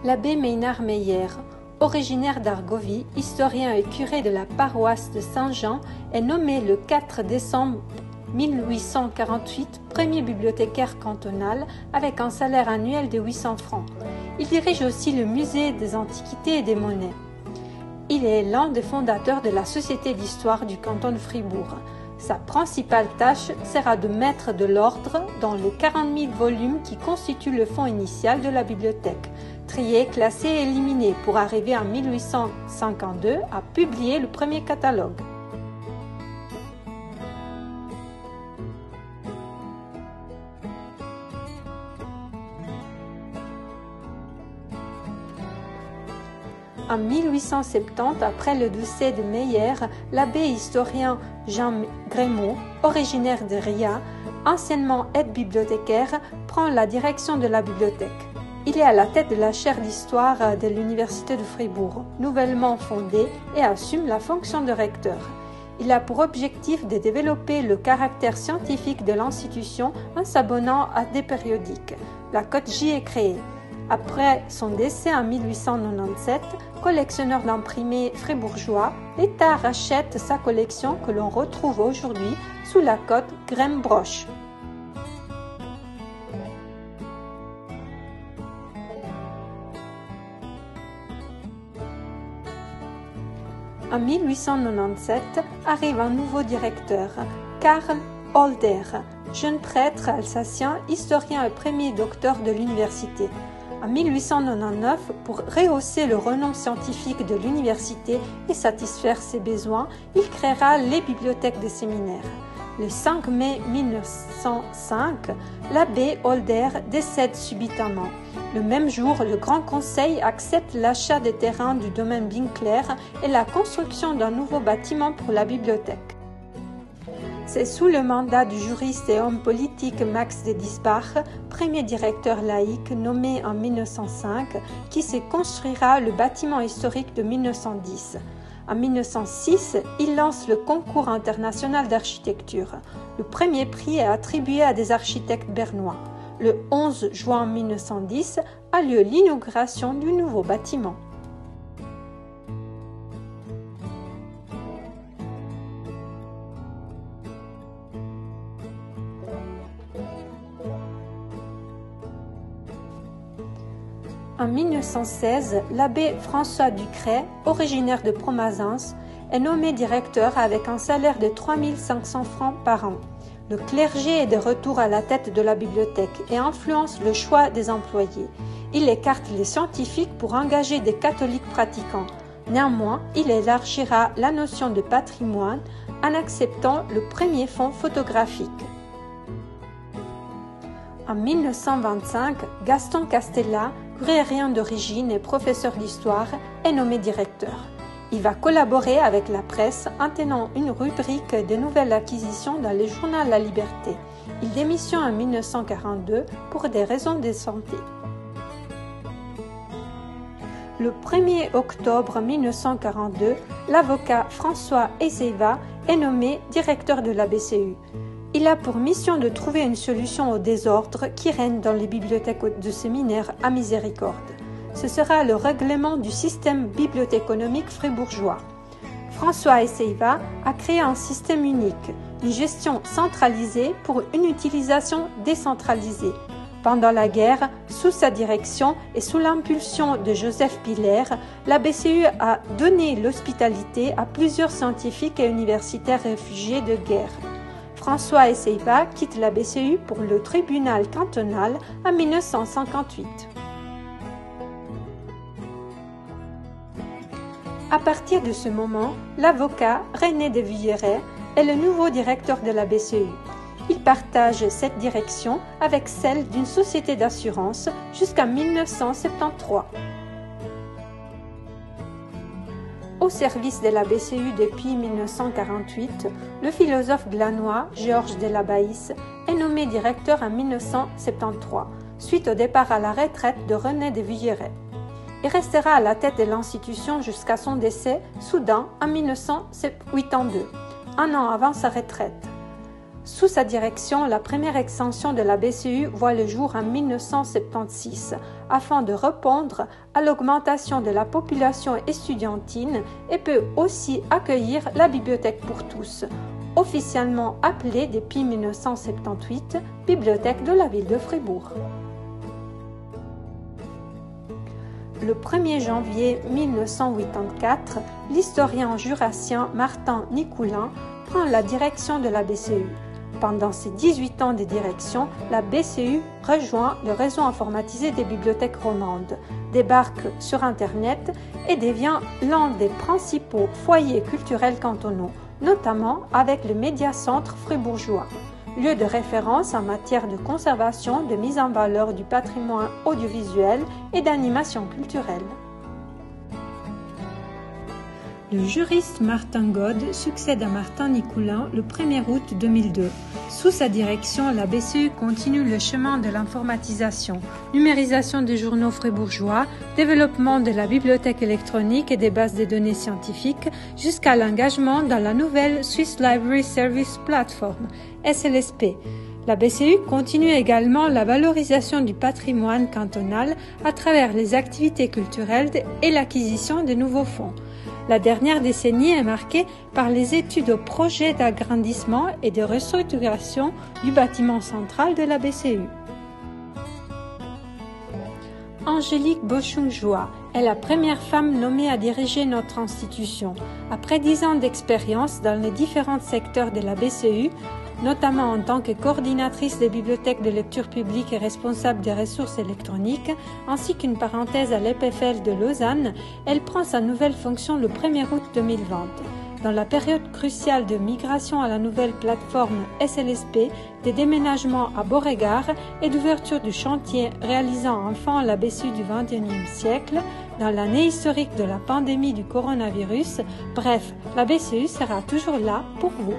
L'abbé Maynard Meyer, originaire d'Argovie, historien et curé de la paroisse de Saint-Jean, est nommé le 4 décembre 1848 premier bibliothécaire cantonal avec un salaire annuel de 800 francs. Il dirige aussi le musée des antiquités et des monnaies. Il est l'un des fondateurs de la Société d'histoire du canton de Fribourg. Sa principale tâche sera de mettre de l'ordre dans les 40 000 volumes qui constituent le fonds initial de la bibliothèque, triés, classés et éliminés pour arriver en 1852 à publier le premier catalogue. En 1870, après le décès de Meyer, l'abbé historien Jean Grémaud, originaire de Ria, anciennement aide-bibliothécaire, prend la direction de la bibliothèque. Il est à la tête de la chaire d'histoire de l'Université de Fribourg, nouvellement fondée, et assume la fonction de recteur. Il a pour objectif de développer le caractère scientifique de l'institution en s'abonnant à des périodiques. La Cote J est créée. Après son décès en 1897, collectionneur d'imprimés fribourgeois, l'État rachète sa collection que l'on retrouve aujourd'hui sous la cote Grem-Broch. En 1897 arrive un nouveau directeur, Karl Holder, jeune prêtre alsacien, historien et premier docteur de l'université. En 1899, pour rehausser le renom scientifique de l'université et satisfaire ses besoins, il créera les bibliothèques des séminaires. Le 5 mai 1905, l'abbé Holder décède subitement. Le même jour, le Grand Conseil accepte l'achat des terrains du domaine Winkler et la construction d'un nouveau bâtiment pour la bibliothèque. C'est sous le mandat du juriste et homme politique Max de Diesbach, premier directeur laïque nommé en 1905, qui se construira le bâtiment historique de 1910. En 1906, il lance le concours international d'architecture. Le premier prix est attribué à des architectes bernois. Le 11 juin 1910 a lieu l'inauguration du nouveau bâtiment. En 1916, l'abbé François Ducret, originaire de Promazens, est nommé directeur avec un salaire de 3 500 francs par an. Le clergé est de retour à la tête de la bibliothèque et influence le choix des employés. Il écarte les scientifiques pour engager des catholiques pratiquants. Néanmoins, il élargira la notion de patrimoine en acceptant le premier fonds photographique. En 1925, Gaston Castella, grérien d'origine et professeur d'histoire, est nommé directeur. Il va collaborer avec la presse en tenant une rubrique de nouvelles acquisitions dans le journal La Liberté. Il démissionne en 1942 pour des raisons de santé. Le 1er octobre 1942, l'avocat François Eseiva est nommé directeur de la BCU. Il a pour mission de trouver une solution au désordre qui règne dans les bibliothèques de séminaires à Miséricorde. Ce sera le règlement du système bibliothéconomique fribourgeois. François Eseiva a créé un système unique, une gestion centralisée pour une utilisation décentralisée. Pendant la guerre, sous sa direction et sous l'impulsion de Joseph Piller, la BCU a donné l'hospitalité à plusieurs scientifiques et universitaires réfugiés de guerre. François Eseiva quitte la BCU pour le tribunal cantonal en 1958. À partir de ce moment, l'avocat René de Villeret est le nouveau directeur de la BCU. Il partage cette direction avec celle d'une société d'assurance jusqu'en 1973. Au service de la BCU depuis 1948, le philosophe glanois Georges de la Baïs est nommé directeur en 1973, suite au départ à la retraite de René de Villeret. Il restera à la tête de l'institution jusqu'à son décès soudain en 1982, un an avant sa retraite. Sous sa direction, la première extension de la BCU voit le jour en 1976, afin de répondre à l'augmentation de la population estudiantine et peut aussi accueillir la bibliothèque pour tous, officiellement appelée depuis 1978 Bibliothèque de la ville de Fribourg. Le 1er janvier 1984, l'historien jurassien Martin Nicoulin prend la direction de la BCU. Pendant ses 18 ans de direction, la BCU rejoint le réseau informatisé des bibliothèques romandes, débarque sur Internet et devient l'un des principaux foyers culturels cantonaux, notamment avec le Médiacentre fribourgeois, lieu de référence en matière de conservation, de mise en valeur du patrimoine audiovisuel et d'animation culturelle. Le juriste Martin God succède à Martin Nicoulin le 1er août 2002. Sous sa direction, la BCU continue le chemin de l'informatisation, numérisation des journaux fribourgeois, développement de la bibliothèque électronique et des bases de données scientifiques, jusqu'à l'engagement dans la nouvelle Swiss Library Service Platform, SLSP. La BCU continue également la valorisation du patrimoine cantonal à travers les activités culturelles et l'acquisition de nouveaux fonds. La dernière décennie est marquée par les études au projet d'agrandissement et de restructuration du bâtiment central de la BCU. Angélique Boschung-Joie est la première femme nommée à diriger notre institution. Après 10 ans d'expérience dans les différents secteurs de la BCU, notamment en tant que coordinatrice des bibliothèques de lecture publique et responsable des ressources électroniques, ainsi qu'une parenthèse à l'EPFL de Lausanne, elle prend sa nouvelle fonction le 1er août 2020. Dans la période cruciale de migration à la nouvelle plateforme SLSP, des déménagements à Beauregard et d'ouverture du chantier réalisant enfin la BCU du XXIe siècle, dans l'année historique de la pandémie du coronavirus, bref, la BCU sera toujours là pour vous.